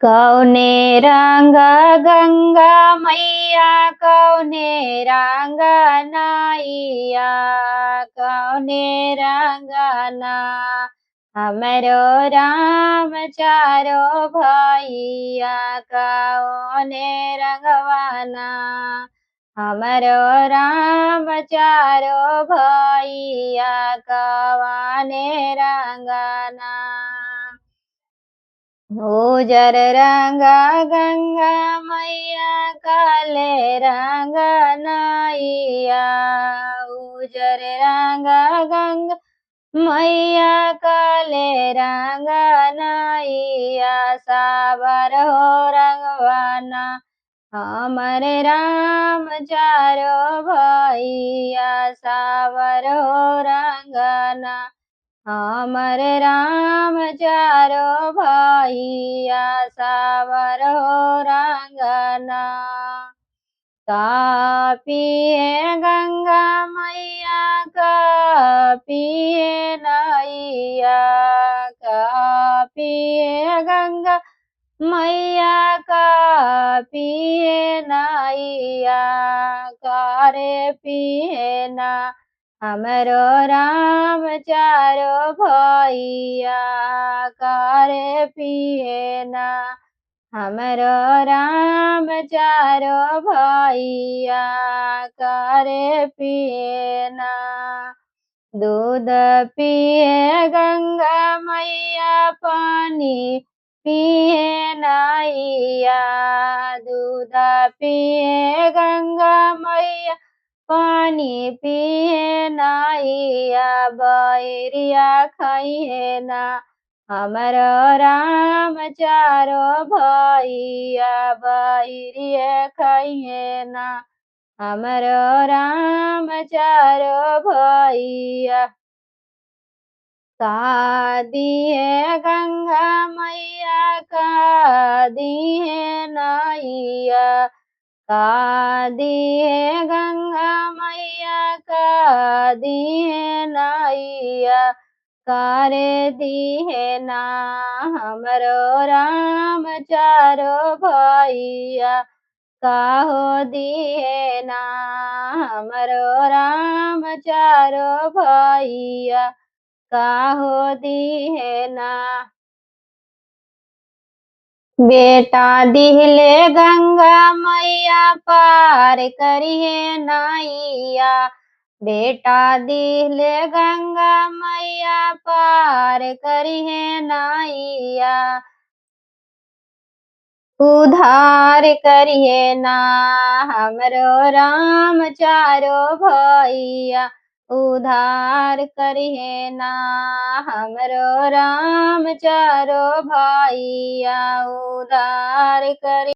कौने रंग गंगा मैया कौने रंग नैया कौने रंग ना हमरो राम चारो भैया कौने रंगवाना हमरो राम चारो भैया कौने रंगना उजर रंगा गंगा मैया काले रंग नैया उजर रंगा गंगा मैया काले रंग नैया सावर हो रंगवाना हमरे राम चारो भैया सावर हो रंगना हमरे राम चारो भैया सावर हो रंगना का पिए गंगा मैया का पिए नैया का पिए गंगा मैया का पिए नैया का रे पिए ना हमरो राम चारो भैया करे पिए ना हमरो राम चारो भैया करे पिए ना दूध पिए गंगा मैया पानी पिए नैया दूध पिए गंगा मैया पानी पिए नैया बैरिया खाइए ना हमरो राम चारो भैया बैरिया खाइए ना हमरो राम चारो भैया का दिए गंगा मैया का दिए नैया का दिए गंगा मैया का दिए नैया करे दिए ना हमरो राम चारो भैया काहो दिए ना हमरो राम चारो भैया काहो दिए ना बेटा दिहले गंगा मैया पार करिए नैया बेटा दिहले गंगा मैया पार करिए नैया उधार करिए ना हमरो राम चारो भैया उधार करिए ना हमरो राम चारो भैया उधार करि